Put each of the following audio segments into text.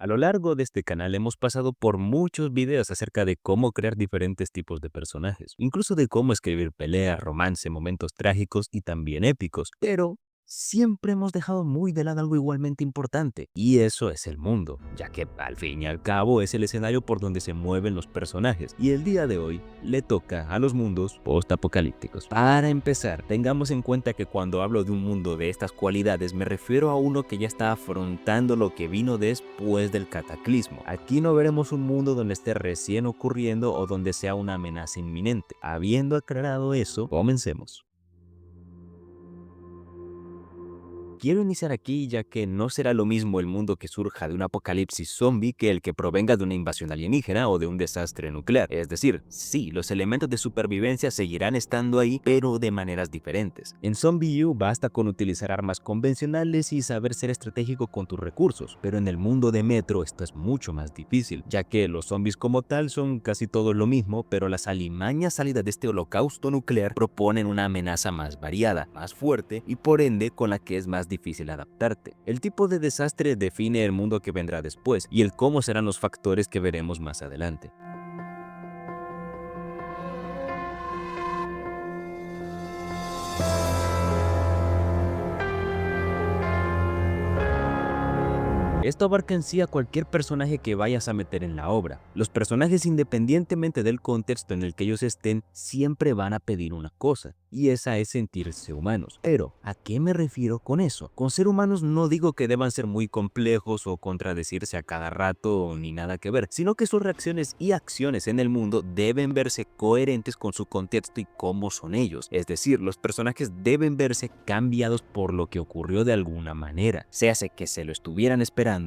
A lo largo de este canal hemos pasado por muchos videos acerca de cómo crear diferentes tipos de personajes, incluso de cómo escribir peleas, romance, momentos trágicos y también épicos, pero siempre hemos dejado muy de lado algo igualmente importante, y eso es el mundo, ya que al fin y al cabo es el escenario por donde se mueven los personajes, y el día de hoy le toca a los mundos post-apocalípticos. Para empezar, tengamos en cuenta que cuando hablo de un mundo de estas cualidades me refiero a uno que ya está afrontando lo que vino después del cataclismo. Aquí no veremos un mundo donde esté recién ocurriendo o donde sea una amenaza inminente. Habiendo aclarado eso, comencemos. Quiero iniciar aquí ya que no será lo mismo el mundo que surja de un apocalipsis zombie que el que provenga de una invasión alienígena o de un desastre nuclear. Es decir, sí, los elementos de supervivencia seguirán estando ahí, pero de maneras diferentes. En Zombie U basta con utilizar armas convencionales y saber ser estratégico con tus recursos, pero en el mundo de Metro esto es mucho más difícil, ya que los zombies como tal son casi todos lo mismo, pero las alimañas salidas de este holocausto nuclear proponen una amenaza más variada, más fuerte y por ende con la que es más difícil adaptarte. El tipo de desastre define el mundo que vendrá después y el cómo serán los factores que veremos más adelante. Esto abarca en sí a cualquier personaje que vayas a meter en la obra. Los personajes, independientemente del contexto en el que ellos estén, siempre van a pedir una cosa, y esa es sentirse humanos. Pero, ¿a qué me refiero con eso? Con ser humanos no digo que deban ser muy complejos o contradecirse a cada rato ni nada que ver, sino que sus reacciones y acciones en el mundo deben verse coherentes con su contexto y cómo son ellos. Es decir, los personajes deben verse cambiados por lo que ocurrió de alguna manera, se hace que se lo estuvieran esperando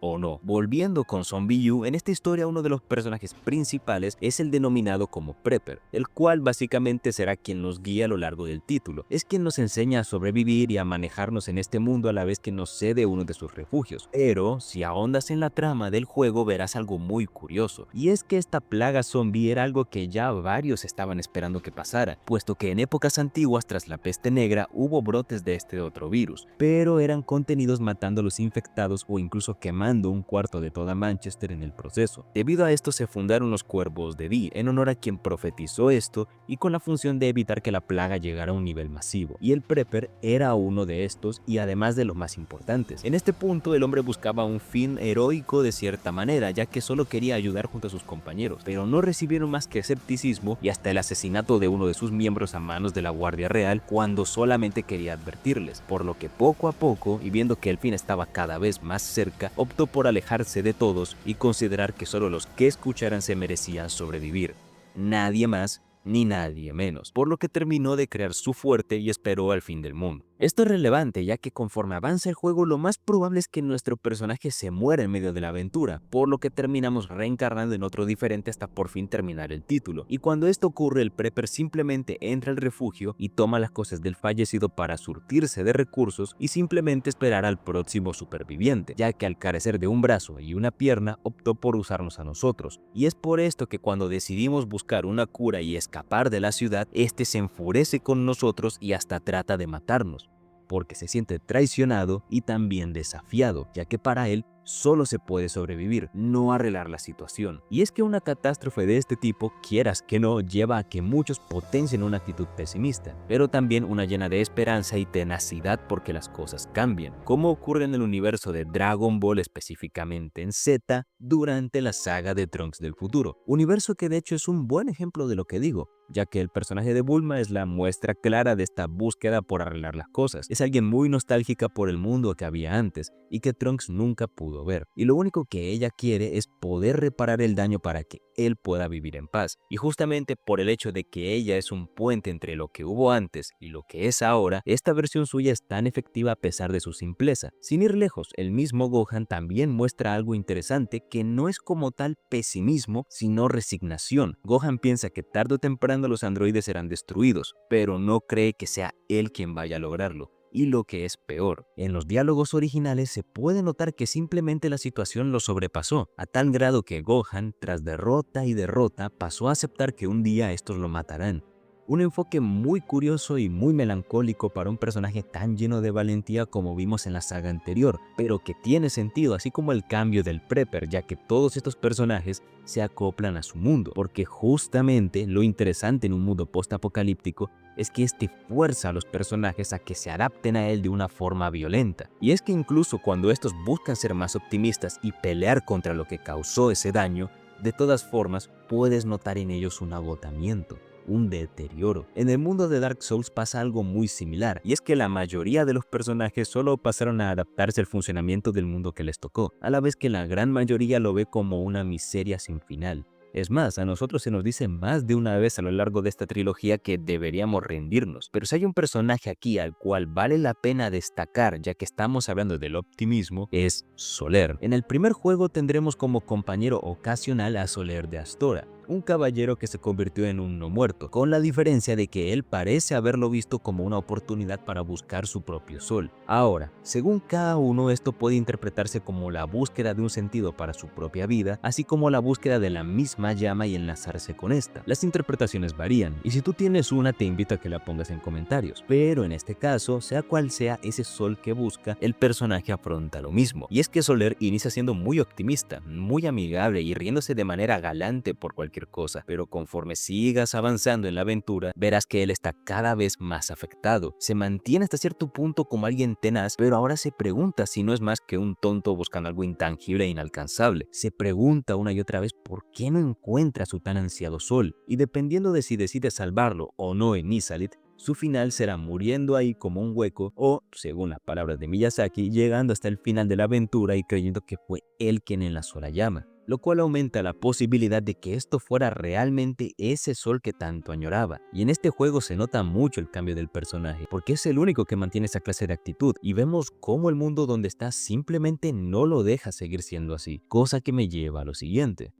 o no. Volviendo con Zombie U, en esta historia uno de los personajes principales es el denominado como Prepper, el cual básicamente será quien nos guía a lo largo del título. Es quien nos enseña a sobrevivir y a manejarnos en este mundo a la vez que nos cede uno de sus refugios. Pero si ahondas en la trama del juego verás algo muy curioso, y es que esta plaga zombie era algo que ya varios estaban esperando que pasara, puesto que en épocas antiguas tras la peste negra hubo brotes de este otro virus, pero eran contenidos matando a los infectados o incluso quemando un cuarto de toda Manchester en el proceso. Debido a esto se fundaron los Cuervos de Dee, en honor a quien profetizó esto y con la función de evitar que la plaga llegara a un nivel masivo. Y el Prepper era uno de estos y además de los más importantes. En este punto el hombre buscaba un fin heroico de cierta manera, ya que solo quería ayudar junto a sus compañeros, pero no recibieron más que escepticismo y hasta el asesinato de uno de sus miembros a manos de la Guardia Real cuando solamente quería advertirles, por lo que poco a poco, y viendo que el fin estaba cada vez más cerca, optó por alejarse de todos y considerar que solo los que escucharan se merecían sobrevivir. Nadie más ni nadie menos, por lo que terminó de crear su fuerte y esperó al fin del mundo. Esto es relevante ya que conforme avanza el juego lo más probable es que nuestro personaje se muera en medio de la aventura, por lo que terminamos reencarnando en otro diferente hasta por fin terminar el título. Y cuando esto ocurre el Prepper simplemente entra al refugio y toma las cosas del fallecido para surtirse de recursos y simplemente esperar al próximo superviviente, ya que al carecer de un brazo y una pierna optó por usarnos a nosotros. Y es por esto que cuando decidimos buscar una cura y escapar de la ciudad, este se enfurece con nosotros y hasta trata de matarnos, porque se siente traicionado y también desafiado, ya que para él solo se puede sobrevivir, no arreglar la situación. Y es que una catástrofe de este tipo, quieras que no, lleva a que muchos potencien una actitud pesimista, pero también una llena de esperanza y tenacidad porque las cosas cambian, como ocurre en el universo de Dragon Ball, específicamente en Z, durante la saga de Trunks del futuro. Universo que de hecho es un buen ejemplo de lo que digo, ya que el personaje de Bulma es la muestra clara de esta búsqueda por arreglar las cosas. Es alguien muy nostálgica por el mundo que había antes y que Trunks nunca pudo ver. Y lo único que ella quiere es poder reparar el daño para que él pueda vivir en paz. Y justamente por el hecho de que ella es un puente entre lo que hubo antes y lo que es ahora, esta versión suya es tan efectiva a pesar de su simpleza. Sin ir lejos, el mismo Gohan también muestra algo interesante que no es como tal pesimismo, sino resignación. Gohan piensa que tarde o temprano los androides serán destruidos, pero no cree que sea él quien vaya a lograrlo. Y lo que es peor, en los diálogos originales se puede notar que simplemente la situación lo sobrepasó, a tal grado que Gohan, tras derrota y derrota, pasó a aceptar que un día estos lo matarán. Un enfoque muy curioso y muy melancólico para un personaje tan lleno de valentía como vimos en la saga anterior, pero que tiene sentido, así como el cambio del Prepper, ya que todos estos personajes se acoplan a su mundo, porque justamente lo interesante en un mundo post-apocalíptico es que este fuerza a los personajes a que se adapten a él de una forma violenta. Y es que incluso cuando estos buscan ser más optimistas y pelear contra lo que causó ese daño, de todas formas puedes notar en ellos un agotamiento, un deterioro. En el mundo de Dark Souls pasa algo muy similar, y es que la mayoría de los personajes solo pasaron a adaptarse al funcionamiento del mundo que les tocó, a la vez que la gran mayoría lo ve como una miseria sin final. Es más, a nosotros se nos dice más de una vez a lo largo de esta trilogía que deberíamos rendirnos, pero si hay un personaje aquí al cual vale la pena destacar, ya que estamos hablando del optimismo, es Soler. En el primer juego tendremos como compañero ocasional a Soler de Astora, un caballero que se convirtió en un no muerto, con la diferencia de que él parece haberlo visto como una oportunidad para buscar su propio sol. Ahora, según cada uno, esto puede interpretarse como la búsqueda de un sentido para su propia vida, así como la búsqueda de la misma llama y enlazarse con esta. Las interpretaciones varían, y si tú tienes una te invito a que la pongas en comentarios, pero en este caso, sea cual sea ese sol que busca, el personaje afronta lo mismo. Y es que Soler inicia siendo muy optimista, muy amigable y riéndose de manera galante por cualquier cosa, pero conforme sigas avanzando en la aventura, verás que él está cada vez más afectado. Se mantiene hasta cierto punto como alguien tenaz, pero ahora se pregunta si no es más que un tonto buscando algo intangible e inalcanzable. Se pregunta una y otra vez por qué no encuentra su tan ansiado sol, y dependiendo de si decide salvarlo o no en Izalith, su final será muriendo ahí como un hueco o, según las palabras de Miyazaki, llegando hasta el final de la aventura y creyendo que fue él quien enlazó la llama, lo cual aumenta la posibilidad de que esto fuera realmente ese sol que tanto añoraba. Y en este juego se nota mucho el cambio del personaje, porque es el único que mantiene esa clase de actitud, y vemos cómo el mundo donde está simplemente no lo deja seguir siendo así, cosa que me lleva a lo siguiente.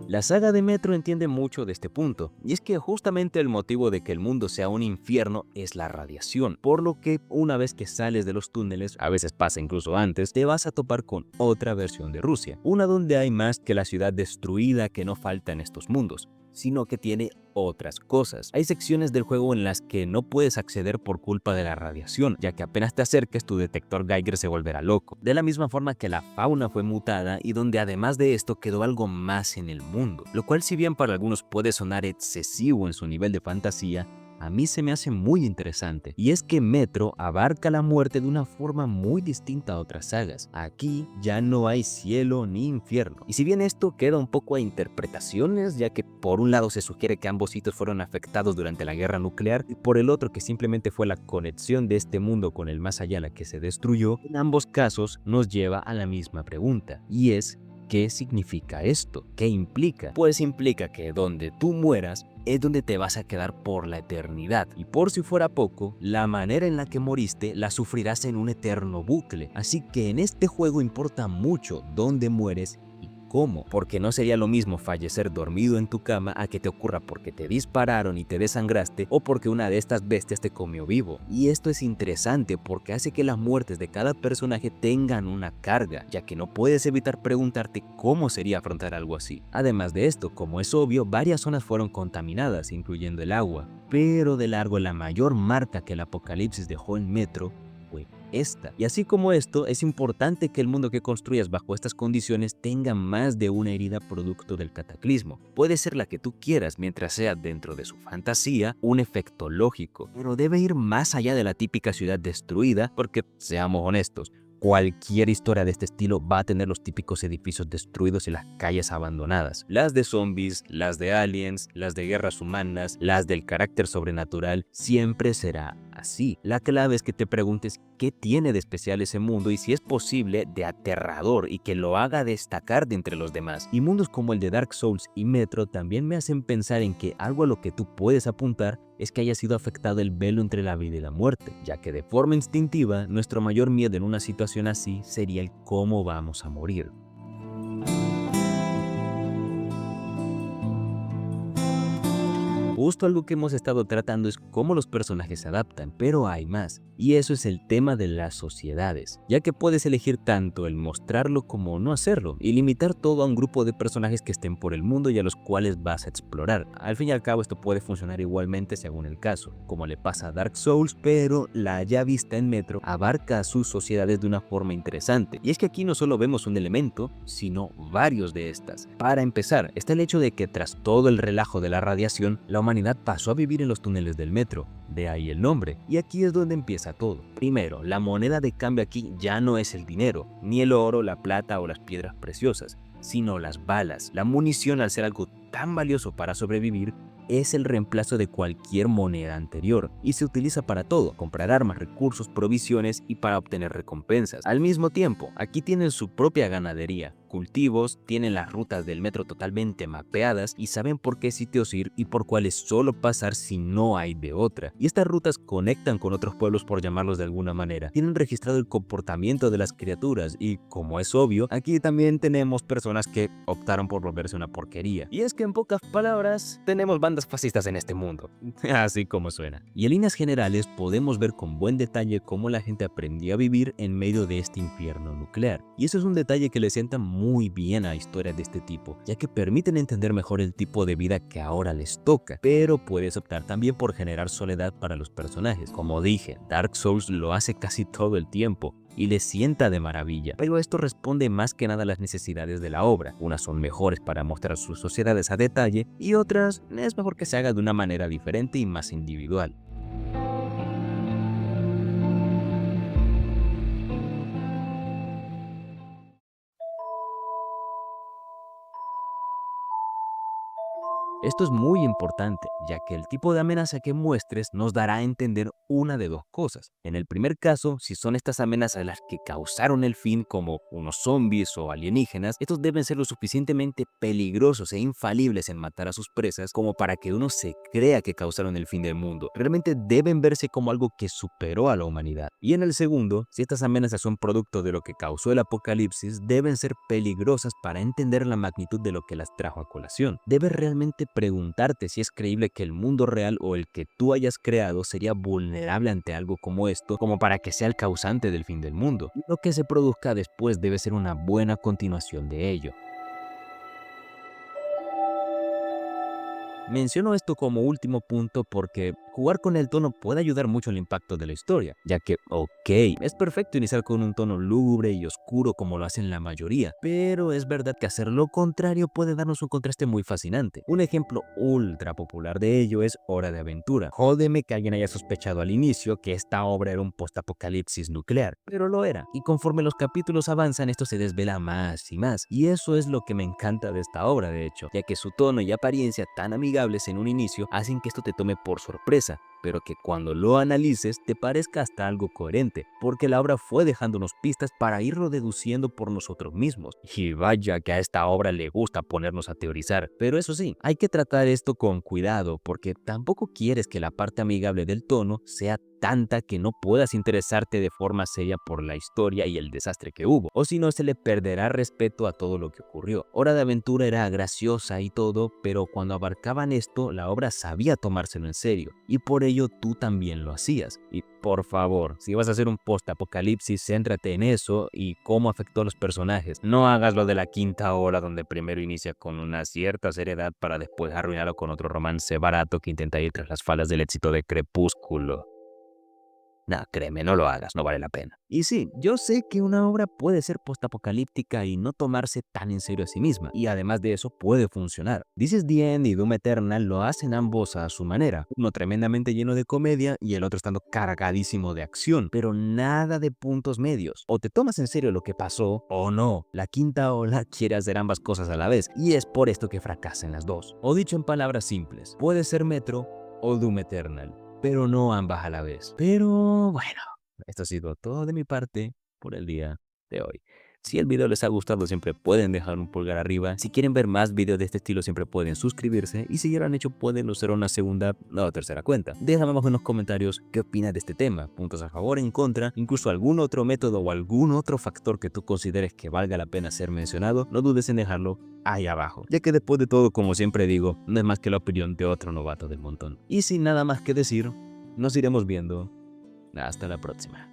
La saga de Metro entiende mucho de este punto, y es que justamente el motivo de que el mundo sea un infierno es la radiación, por lo que una vez que sales de los túneles, a veces pasa incluso antes, te vas a topar con otra versión de Rusia, una donde hay más que la ciudad destruida que no falta en estos mundos, sino que tiene otras cosas. Hay secciones del juego en las que no puedes acceder por culpa de la radiación, ya que apenas te acerques tu detector Geiger se volverá loco. De la misma forma que la fauna fue mutada y donde además de esto quedó algo más en el mundo, lo cual si bien para algunos puede sonar excesivo en su nivel de fantasía, a mí se me hace muy interesante, y es que Metro abarca la muerte de una forma muy distinta a otras sagas. Aquí ya no hay cielo ni infierno, y si bien esto queda un poco a interpretaciones, ya que por un lado se sugiere que ambos sitios fueron afectados durante la guerra nuclear, y por el otro que simplemente fue la conexión de este mundo con el más allá la que se destruyó, en ambos casos nos lleva a la misma pregunta, y es: ¿qué significa esto? ¿Qué implica? Pues implica que donde tú mueras es donde te vas a quedar por la eternidad. Y por si fuera poco, la manera en la que moriste la sufrirás en un eterno bucle. Así que en este juego importa mucho dónde mueres y cómo, porque no sería lo mismo fallecer dormido en tu cama a que te ocurra porque te dispararon y te desangraste o porque una de estas bestias te comió vivo. Y esto es interesante porque hace que las muertes de cada personaje tengan una carga, ya que no puedes evitar preguntarte cómo sería afrontar algo así. Además de esto, como es obvio, varias zonas fueron contaminadas, incluyendo el agua, pero de largo la mayor marca que el apocalipsis dejó en Metro fue esta. Y así como esto, es importante que el mundo que construyas bajo estas condiciones tenga más de una herida producto del cataclismo. Puede ser la que tú quieras mientras sea dentro de su fantasía un efecto lógico, pero debe ir más allá de la típica ciudad destruida porque, seamos honestos, cualquier historia de este estilo va a tener los típicos edificios destruidos y las calles abandonadas. Las de zombies, las de aliens, las de guerras humanas, las del carácter sobrenatural, siempre será así. La clave es que te preguntes qué tiene de especial ese mundo y si es posible de aterrador y que lo haga destacar de entre los demás. Y mundos como el de Dark Souls y Metro también me hacen pensar en que algo a lo que tú puedes apuntar es que haya sido afectado el velo entre la vida y la muerte, ya que de forma instintiva nuestro mayor miedo en una situación así sería el cómo vamos a morir. Justo algo que hemos estado tratando es cómo los personajes se adaptan, pero hay más, y eso es el tema de las sociedades, ya que puedes elegir tanto el mostrarlo como no hacerlo, y limitar todo a un grupo de personajes que estén por el mundo y a los cuales vas a explorar. Al fin y al cabo esto puede funcionar igualmente según el caso, como le pasa a Dark Souls, pero la ya vista en Metro abarca a sus sociedades de una forma interesante, y es que aquí no solo vemos un elemento, sino varios de estas. Para empezar, está el hecho de que tras todo el relajo de la radiación, la humanidad pasó a vivir en los túneles del metro, de ahí el nombre, y aquí es donde empieza todo. Primero, la moneda de cambio aquí ya no es el dinero, ni el oro, la plata o las piedras preciosas, sino las balas. La munición, al ser algo tan valioso para sobrevivir, es el reemplazo de cualquier moneda anterior y se utiliza para todo, comprar armas, recursos, provisiones y para obtener recompensas. Al mismo tiempo, aquí tienen su propia ganadería, cultivos, tienen las rutas del metro totalmente mapeadas y saben por qué sitios ir y por cuáles solo pasar si no hay de otra. Y estas rutas conectan con otros pueblos, por llamarlos de alguna manera. Tienen registrado el comportamiento de las criaturas y, como es obvio, aquí también tenemos personas que optaron por volverse una porquería. Y es que en pocas palabras, tenemos bandas fascistas en este mundo. Así como suena. Y en líneas generales podemos ver con buen detalle cómo la gente aprendió a vivir en medio de este infierno nuclear. Y eso es un detalle que le sienta muy bien a historias de este tipo, ya que permiten entender mejor el tipo de vida que ahora les toca, pero puedes optar también por generar soledad para los personajes. Como dije, Dark Souls lo hace casi todo el tiempo y les sienta de maravilla, pero esto responde más que nada a las necesidades de la obra. Unas son mejores para mostrar sus sociedades a detalle y otras es mejor que se haga de una manera diferente y más individual. Esto es muy importante, ya que el tipo de amenaza que muestres nos dará a entender una de dos cosas. En el primer caso, si son estas amenazas las que causaron el fin, como unos zombies o alienígenas, estos deben ser lo suficientemente peligrosos e infalibles en matar a sus presas como para que uno se crea que causaron el fin del mundo. Realmente deben verse como algo que superó a la humanidad. Y en el segundo, si estas amenazas son producto de lo que causó el apocalipsis, deben ser peligrosas para entender la magnitud de lo que las trajo a colación. Debes realmente preguntarte si es creíble que el mundo real o el que tú hayas creado sería vulnerable ante algo como esto, como para que sea el causante del fin del mundo. Lo que se produzca después debe ser una buena continuación de ello. Menciono esto como último punto porque jugar con el tono puede ayudar mucho al impacto de la historia, ya que, es perfecto iniciar con un tono lúgubre y oscuro como lo hacen la mayoría, pero es verdad que hacer lo contrario puede darnos un contraste muy fascinante. Un ejemplo ultra popular de ello es Hora de Aventura. Jódeme que alguien haya sospechado al inicio que esta obra era un postapocalipsis nuclear, pero lo era, y conforme los capítulos avanzan esto se desvela más, y eso es lo que me encanta de esta obra de hecho, ya que su tono y apariencia tan amigables en un inicio hacen que esto te tome por sorpresa, pero que cuando lo analices te parezca hasta algo coherente, porque la obra fue dejándonos pistas para irlo deduciendo por nosotros mismos. Y vaya que a esta obra le gusta ponernos a teorizar, pero eso sí, hay que tratar esto con cuidado, porque tampoco quieres que la parte amigable del tono sea tanta que no puedas interesarte de forma seria por la historia y el desastre que hubo, o si no se le perderá respeto a todo lo que ocurrió. Hora de Aventura era graciosa y todo, pero cuando abarcaban esto, la obra sabía tomárselo en serio, y por ello tú también lo hacías. Y por favor, si vas a hacer un post-apocalipsis, céntrate en eso y cómo afectó a los personajes. No hagas lo de la quinta hora donde primero inicia con una cierta seriedad para después arruinarlo con otro romance barato que intenta ir tras las faldas del éxito de Crepúsculo. No, créeme, no lo hagas, no vale la pena. Y sí, yo sé que una obra puede ser postapocalíptica y no tomarse tan en serio a sí misma, y además de eso puede funcionar. This is the End y Doom Eternal lo hacen ambos a su manera, uno tremendamente lleno de comedia y el otro estando cargadísimo de acción, pero nada de puntos medios. O te tomas en serio lo que pasó, o no. La quinta ola quiere hacer ambas cosas a la vez, y es por esto que fracasan las dos. O dicho en palabras simples, puede ser Metro o Doom Eternal, pero no ambas a la vez. Pero bueno, esto ha sido todo de mi parte por el día de hoy. Si el video les ha gustado siempre pueden dejar un pulgar arriba. Si quieren ver más videos de este estilo siempre pueden suscribirse. Y si ya lo han hecho pueden usar una segunda o tercera cuenta. Déjame abajo en los comentarios qué opinas de este tema. Puntos a favor, en contra, incluso algún otro método o algún otro factor que tú consideres que valga la pena ser mencionado. No dudes en dejarlo ahí abajo. Ya que después de todo, como siempre digo, no es más que la opinión de otro novato del montón. Y sin nada más que decir, nos iremos viendo. Hasta la próxima.